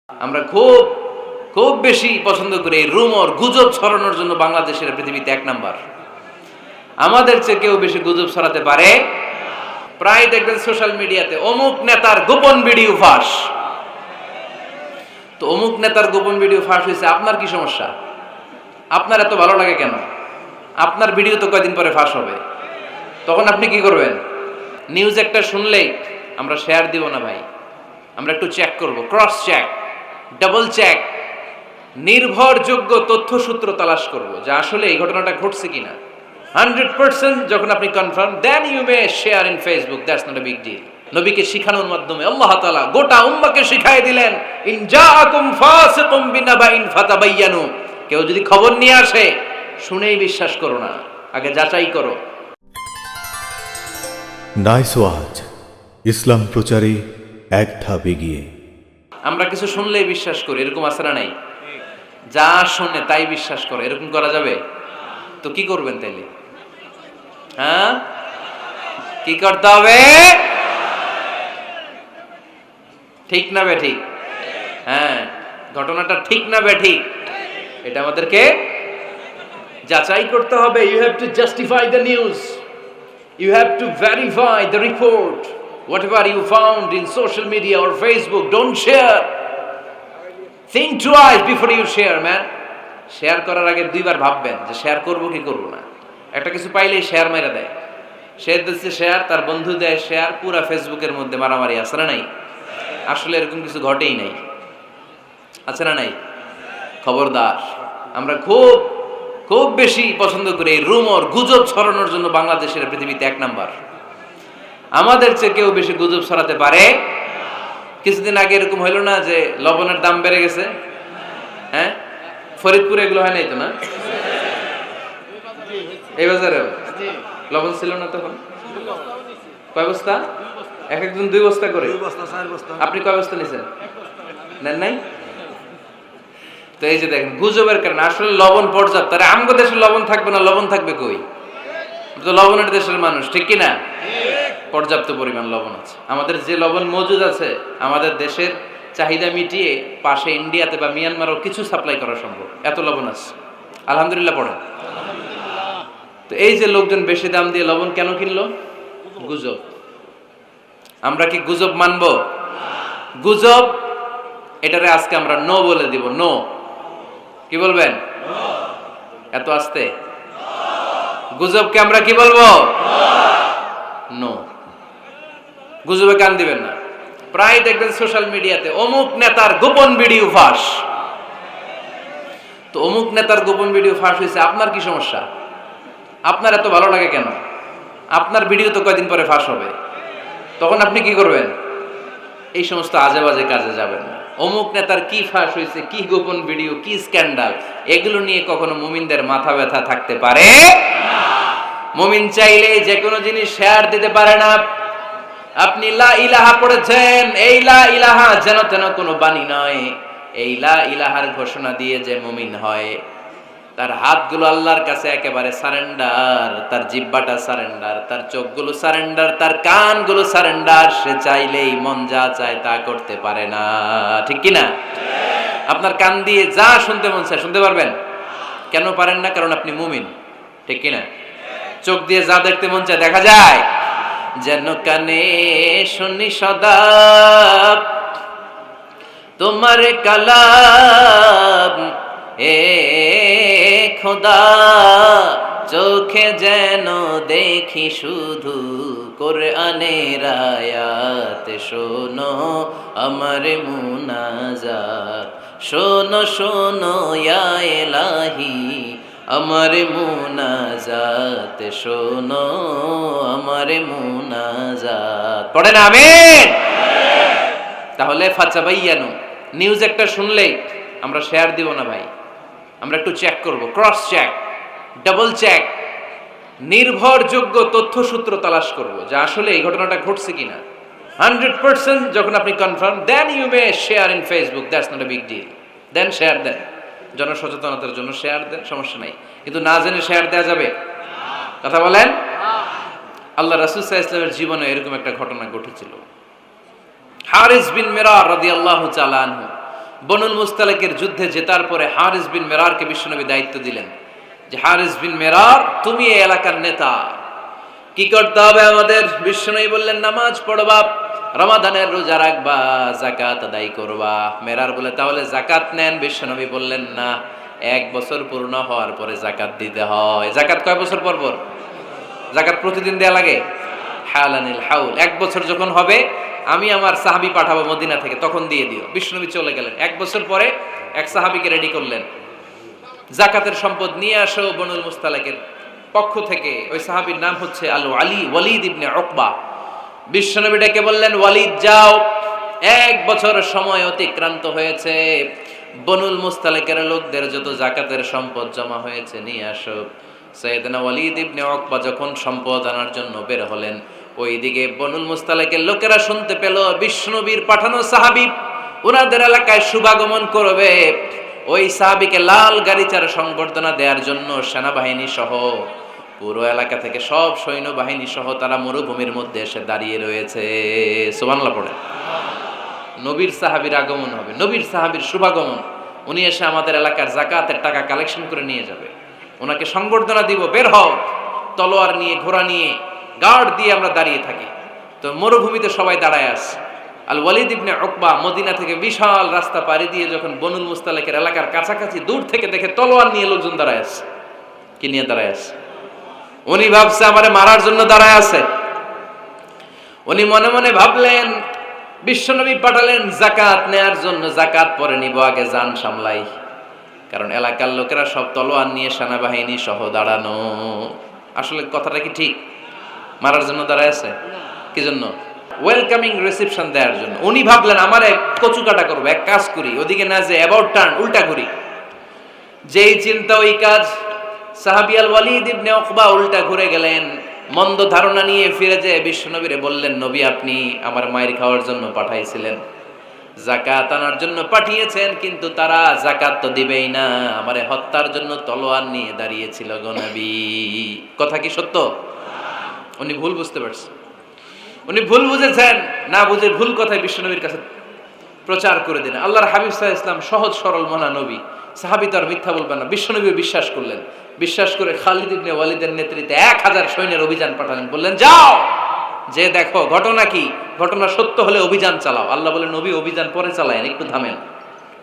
আমরা খুব খুব বেশি পছন্দ করি এই রুমর গুজব ছড়ানোর জন্য। বাংলাদেশের পৃথিবীতে 1 নাম্বার। আমাদের চেয়ে কেউ বেশি গুজব ছড়াতে পারে। প্রায় দেখবেন সোশ্যাল মিডিয়াতে অমুক নেতার গোপন ভিডিও ফাঁস। তো অমুক নেতার গোপন ভিডিও ফাঁস হয়েছে, আপনার কি সমস্যা? আপনার এত ভালো লাগে কেন? আপনার ভিডিও তো কয়দিন পরে ফাঁস হবে, তখন আপনি কি করবেন? নিউজ একটা শুনলেই আমরা শেয়ার দিব না ভাই, আমরা একটু চেক করব, ক্রস চেক, ডাবল চেক, নির্ভরযোগ্য তথ্যসূত্র তালাশ করব যে আসলে এই ঘটনাটা ঘটছে কিনা। 100% যখন আপনি confirm, then you may share in Facebook, that's not a big deal. নবীকে শিখানোর মাধ্যমে আল্লাহ তাআলা গোটা উম্মাহকে শিখাই দিলেন, ইন জাআকুম ফাসিকুম বিনাবাইন ফাতাবায়ানু। কেউ যদি খবর নিয়ে আসে, শুনেই বিশ্বাস করো না, আগে যাচাই করো। নাইস ওয়াজ, ইসলাম প্রচারে এক ধাপ এগিয়ে। আমরা কিছু শুনলেই বিশ্বাস করি, এরকম আছে না নাই? যা শুনে তাই বিশ্বাস করে, এরকম করা যাবে? তো কি করবেন তাইলে? হ্যাঁ, কি করতে হবে? ঠিক না বে ঠিক? হ্যাঁ, ঘটনাটা ঠিক না বে ঠিক, এটা আমাদেরকে যাচাই করতে হবে। You have to justify the news, you have to verify the report. Whatever you found in social media or Facebook, don't share. Think twice before you share, man. Share করার আগে দুইবার ভাববেন যে শেয়ার করব কি করব না। একটা কিছু পাইলেই শেয়ার মাইরা দেয়, শেয়ার দিচ্ছে শেয়ার, তার বন্ধু দেয় শেয়ার, পুরা ফেসবুকের মধ্যে মারামারি আছে না নাই? আসলে এরকম কিছু ঘটেই নাই, আছে না নাই? খবরদার, আমরা খুব খুব বেশি পছন্দ করি এই রুমর গুজব ছড়ানোর জন্য। বাংলাদেশের পৃথিবীতে 1 নাম্বার। আমাদের চেয়ে কেউ বেশি গুজব ছড়াতে পারে। কিছুদিন আগে এরকম হইল না যে লবণের দাম বেড়ে গেছে? হ্যাঁ, ফরিদপুরে এগুলো হয় নাই তো না? এই বাজারে লবণ ছিল না তখন? কয় বস্তা? এক একজন 2 বস্তা করে। আপনি কয় বস্তা নিছেন? নেন নাই? তো এই যে দেখেন গুজবের কারণে আসলে লবণ পর্যাপ্ত। আরে আমগো দেশে লবণ থাকবে না, লবণ থাকবে কই? তো লবণের দেশের মানুষ, ঠিক কি না? পর্যাপ্ত পরিমাণ লবণ আছে। আমাদের যে লবণ মজুদ আছে, আমাদের দেশের চাহিদা মিটিয়ে পাশে ইন্ডিয়াতে বা মিয়ানমারও কিছু সাপ্লাই করা সম্ভব, এত লবণ আছে। আলহামদুলিল্লাহ পড়ে। তো এই যে লোকজন বেশি দাম দিয়ে লবণ কেন কিনলো? গুজব। আমরা কি গুজব মানব? গুজব এটারে আজকে আমরা নো বলে দিব। নো। কি বলবেন? এত আস্তে? গুজবকে আমরা কি বলবো? নো। গুজবে কান দিবেন না। প্রায় দেখবেন সোশ্যাল মিডিয়াতে অমুক নেতার গোপন ভিডিও ফাঁস। তো অমুক নেতার গোপন ভিডিও ফাঁস হয়েছে, আপনার কি সমস্যা? আপনার এত ভালো লাগে কেন? আপনার ভিডিও তো কয়দিন পরে ফাঁস হবে, তখন আপনি কি করবেন? এই সমস্ত আজে বাজে কাজে যাবেন না। অমুক নেতার কি ফাঁস হয়েছে, কি গোপন ভিডিও, কি স্ক্যান্ডাল, এগুলো নিয়ে কখনো মুমিনদের মাথা ব্যথা থাকতে পারে না। মুমিন চাইলে যে কোনো জিনিস শেয়ার দিতে পারে না। আপনি লা ইলাহা পড়েছেন, এই লা ইলাহা যেন তেন কোনো বাণী নয়। এই লা ইলাহার ঘোষণা দিয়ে যে মুমিন হয়, তার হাতগুলো আল্লাহর কাছে একেবারে সারেন্ডার, তার জিহ্বাটা সারেন্ডার, তার চোখগুলো সারেন্ডার, তার কানগুলো সারেন্ডার। সে চাইলেই মন যা চায় তা করতে পারে না, ঠিক কি না? আপনার কান দিয়ে যা শুনতে মন চায় শুনতে পারবেন? কেন পারেন না? কারণ আপনি মুমিন, ঠিক কি না? চোখ দিয়ে যা দেখতে মন চায় দেখা যায়। যেন কানে শুনি সদা তোমার কালাম, এ খোদা চোখে যেন দেখি শুধু কোরআনের আয়াত। শোনো আমার মুনাজাত, শোনো শোনো ইয়া ইলাহি আমার মুনাজাত, শোনো আমার মুনাজাত। পড়েন আমিন। তাহলে ফাতাবায়ানু, নিউজ একটা শুনলেই আমরা শেয়ার দিব না ভাই, আমরা একটু চেক করব, ক্রস চেক, ডাবল চেক, নির্ভরযোগ্য তথ্যসূত্র তালাশ করব যে আসলে এই ঘটনাটা ঘটছে কিনা। 100% যখন আপনি confirm, then you may share in Facebook, that's not a big deal. দেন শেয়ার দেন, জনসচেতনতার জন্য শেয়ার দেন, সমস্যা নাই। কিন্তু না জেনে শেয়ার দেওয়া যাবে? কথা বলেন। আল্লাহ রাসূল সাল্লাল্লাহু আলাইহি ওয়াসাল্লামের জীবনে এরকম একটা ঘটনা ঘটেছিল। হারিস বিন মিরার রাদিয়াল্লাহু তাআলা আনহু বনুল মুস্তালিকের যুদ্ধে জেতার পরে হারিস বিন মেরারকে বিশ্বনবী দায়িত্ব দিলেন যে হারিস বিন মেরার তুমি এই এলাকার নেতা, কি করতে হবে আমাদের? বিশ্বনবী বললেন নামাজ পড়বা, রমাদানের রোজা রাখবা, যাকাত আদায় করবা। মেরার বলে তাহলে যাকাত নেন। বিশ্বনবী বললেন না, 1 বছর পূর্ণ হওয়ার পরে যাকাত দিতে হয়। যাকাত কয় বছর পর পর? যাকাত প্রতিদিন দেয়া লাগে। হালানিল হাউল, 1 বছর যখন হবে আমি আমার সাহাবী পাঠাবো মদিনা থেকে, তখন দিয়ে দিও। বিশ্বনবী চলে গেলেন। 1 বছর পরে এক সাহাবীকে রেডি করলেন, যাকাতের সম্পদ নিয়ে আসো বনুল মুস্তালিকের পক্ষ থেকে। ওই সাহাবীর নাম হচ্ছে ওয়ালিদ ইবনে উকবা। বিশ্বনবী ডেকে বললেন, ওয়ালিদ যাও, 1 বছর সময় অতিক্রান্ত হয়েছে, বনুল মুস্তালিকের লোকদের যত যাকাতের সম্পদ জমা হয়েছে নিয়ে আসো। সাইয়েদনা ওয়ালিদ ইবনে উকবা যখন সম্পদ আনার জন্য বের হলেন, ওইদিকে বনুল মুস্তালিকের লোকেরা শুনতে পেল বিশ্বনবীর পাঠানো সাহাবী ওনাদের এলাকায় শুভাগমন করবে। ওই সাহাবীকে লাল গাড়িচার সংবর্ধনা দেওয়ার জন্য সেনাবাহিনী সহ পুরো এলাকা থেকে সব সৈন্যবাহিনী সহ তারা মরুভূমির মধ্যে এসে দাঁড়িয়ে রয়েছে। সুবহানাল্লাহ পড়ে। নবীর সাহাবীর আগমন হবে, নবীর সাহাবীর শুভাগমন। উনি এসে আমাদের এলাকার যাকাতের টাকা কালেকশন করে নিয়ে যাবে, ওনাকে সংবর্ধনা দিব, বের হও। তলোয়ার নিয়ে, ঘোড়া নিয়ে, গার্ড দিয়ে আমরা দাঁড়িয়ে থাকি। তো মরুভূমিতে সবাই দাঁড়ায় আছে। আল ওয়ালিদ ইবনে উকবা মদিনা থেকে বিশাল রাস্তা পাড়ি দিয়ে যখন বনুল মুস্তালিকের এলাকার কাছাকাছি দূর থেকে দেখে তলোয়ার নিয়ে লোকজন দাঁড়ায় আছে। কি নিয়ে দাঁড়ায় আছে? উনি ভাবছে আমারে মারার জন্য দাঁড়ায় আছে। উনি মনে মনে ভাবলেন বিশ্বনবী পাঠালেন যাকাত নেয়ার জন্য, যাকাত পরে নিব, আগে জান সামলাই। কারণ এলাকার লোকেরা সব তলোয়ার নিয়ে সেনাবাহিনী সহ দাঁড়ানো। আসলে কথাটা কি ঠিক? মারার জন্য দাঁড়ায় আছে? কি জন্য? ওয়েলকামিং রিসেপশন দেওয়ার জন্য। উনি ভাবলেন আমারে কচু কাটা করবো, এক কাজ করি, ওদিকে না যে অ্যাবাউট টার্ন, উল্টা করি। যেই চিন্তা ওই কাজ। সাহাবী আল ওয়ালিদ ইবনে উকবা উল্টা ঘুরে গেলেন, মন্দ ধারণা নিয়ে ফিরে যেয়ে বিশ্বনবীরে বললেন, নবী আপনি আমার মায়ের খাওয়ার জন্য পাঠাইছিলেন, যাকাত আনার জন্য পাঠিয়েছেন, কিন্তু তারা যাকাত তো দিবেই না, আমারে হত্যার জন্য তলোয়ার নিয়ে দাঁড়িয়েছিল গো নবী। কথা কি সত্য? উনি ভুল বুঝতে পারছেন। উনি ভুল বুঝেছেন, না বুঝে ভুল কথায় বিশ্বনবীর কাছে প্রচার করে দিলেন। আল্লাহর হাবিব সাল্লাল্লাহু আলাইহি ওয়াসাল্লাম সহজ সরল মনা নবী, সাহাবী তো আর মিথ্যা বলবেন না। বিশ্বনবী বিশ্বাস করলেন। বিশ্বাস করে খালিদ ইবনে ওয়ালিদের নেতৃত্বে 1000 সৈন্যের অভিযান পাঠালেন। বললেন যাও, যে দেখো ঘটনা কি, ঘটনা সত্য হলে অভিযান চালাও। আল্লাহ বলেন নবী অভিযান পরে চালায়েন, একটু থামেন।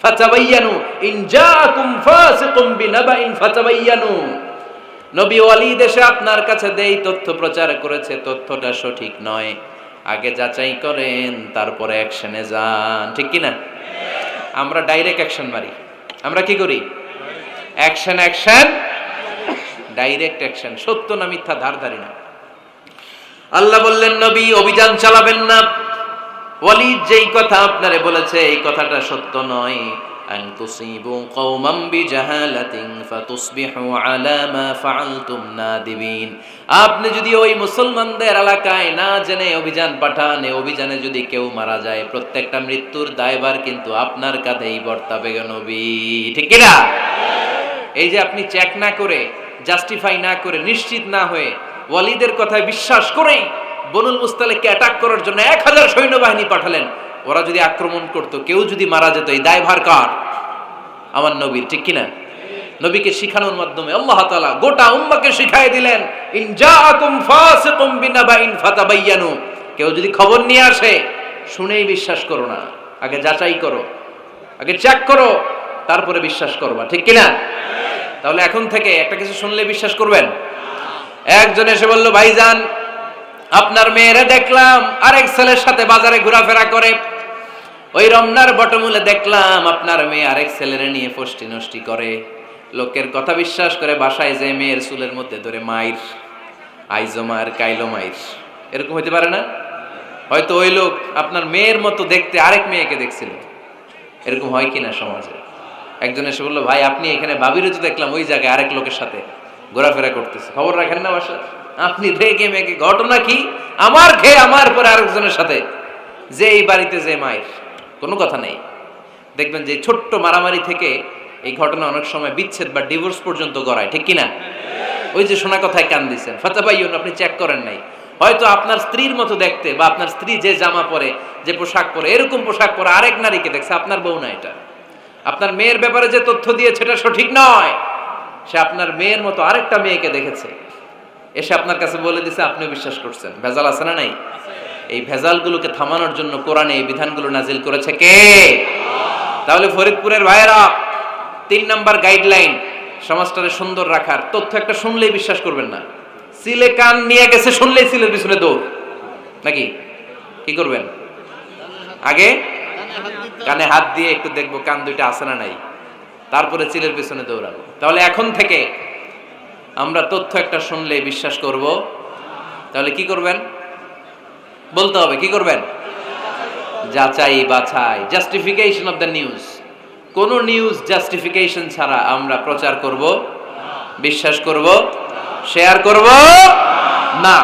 ফাতাবায়ানু ইন জাআকুম ফাসিকুম বিনাবাইন ফাতাবায়ানু। নবী ওয়ালিদ এসে আপনার কাছে দেই তথ্য প্রচার করেছে, তথ্যটা সঠিক নয়, আগে যাচাই করেন, তারপরে অ্যাকশনে যান। ঠিক কি না? আমরা ডাইরেক্ট অ্যাকশন মারি। আমরা কি করি? Action, action, direct action. সত্য না মিথ্যা ধার ধারি না। আল্লাহ বললেন নবী অভিযান চালাবেন না। ওয়ালিদ যেই কথা আপনারে বলেছে এই কথাটা সত্য নয়। আন তুসিবু কওমান বিজাহালাতিন ফাতুসবিহু আলা মা ফাআলতুম নাদিবিন। আপনি যদি ওই মুসলমানদের এলাকায় না জেনে অভিযান পাঠান, এই অভিযানে যদি কেউ মারা যায়, প্রত্যেকটা মৃত্যুর দায়ভার কিন্তু আপনার কাঁধেই বর্তাবে গো নবী। ঠিক কি না? এই যে আপনি চেক না করে, জাস্টিফাই না করে, নিশ্চিত না হয়ে, ওয়ালিদের কথায় বিশ্বাস করেই বনুল মুস্তালিককে অ্যাটাক করার জন্য 1000 সৈন্যবাহিনী পাঠালেন। ওরা যদি আক্রমণ করতো, কেউ যদি মারা যেত, এই দায়ভার কার? আমার নবীর। ঠিক কিনা? নবীকে শিখানোর মাধ্যমে আল্লাহ তাআলা গোটা উম্মাহকে শিখাই দিলেন, ইন জাআকুম ফাসিকুম বিনাবাইন ফাতাবায়ানু। কেউ যদি খবর নিয়ে আসে, শুনেই বিশ্বাস করো না, আগে যাচাই করো, আগে চেক করো, তারপরে বিশ্বাস করবা। ঠিক কিনা? তাহলে এখন থেকে একটা কিছু শুনলে বিশ্বাস করবেন। একজন এসে বলল, ভাইজান আপনার মেয়েরে দেখলাম আরেক ছেলের সাথে বাজারে ঘোরাফেরা করে, ওই রমনার বটমূলে দেখলাম আপনার মেয়ে আরেক ছেলেরে নিয়ে ফষ্টি নষ্টি করে। লোকের কথা বিশ্বাস করে বাসায় যে মেয়ের চুলের মধ্যে ধরে মাইর, আইজো মায়ের কাইলো মাইর। এরকম হইতে পারে না? হয়তো ওই লোক আপনার মেয়ের মতো দেখতে আরেক মেয়েকে দেখছিল। এরকম হয় কিনা সমাজে? একজন এসে বললো, ভাই আপনি এখানে ভাবিরও তো দেখলাম ওই জায়গায় আরেক লোকের সাথে ঘোরাফেরা করতেছে, খবর রাখেন না বাসা? আপনি রেগে মেগে, ঘটনা কি? আমার খেয়ে আমার পরে আরেকজনের সাথে, যে এই বাড়িতে যে মায়ের, কোনো কথা নেই। দেখবেন যে ছোট্ট মারামারি থেকে এই ঘটনা অনেক সময় বিচ্ছেদ বা ডিভোর্স পর্যন্ত গড়ায়। ঠিক কিনা? ওই যে শোনা কথায় কান দিচ্ছেন, ফাতাবাইয়ুন, আপনি চেক করেন নাই। হয়তো আপনার স্ত্রীর মতো দেখতে বা আপনার স্ত্রী যে জামা পরে, যে পোশাক পরে, এরকম পোশাক পরে আরেক নারীকে দেখছে, আপনার বউ না এটা। আপনার মেয়ের ব্যাপারে যে তথ্য দিয়েছে এটা সঠিক নয়, সে আপনার মেয়ের মতো আরেকটা মেয়েকে দেখেছে, এসে আপনার কাছে বলে দিছে, আপনিও বিশ্বাস করছেন। ভেজাল আছে না নাই? এই ভেজালগুলোকে থামানোর জন্য কোরআনে এই বিধানগুলো নাজিল করেছে কে? তাহলে ফরিদপুরের ভাইয়েরা, 3 নাম্বার গাইডলাইন সমাজটারে সুন্দর রাখার, তথ্য একটা শুনলেই বিশ্বাস করবেন না। সিলে কান নিয়ে গেছে শুনলেই সিলের পিছনে দৌড়, নাকি? কি করবেন? আগে কানে হাত দিয়ে একটু দেখবো কান দুইটা আছে না নাই, তারপরে চিলের পিছনে দৌড়াবো। তাহলে এখন থেকে আমরা তথ্য একটা শুনলে বিশ্বাস করব। তাহলে কি করবেন? বলতে হবে কি করবেন? যাচাই বাছাই, জাস্টিফিকেশন অফ দ্য নিউজ। কোন নিউজ জাস্টিফিকেশন ছাড়া আমরা প্রচার করব, বিশ্বাস করব, শেয়ার করব না।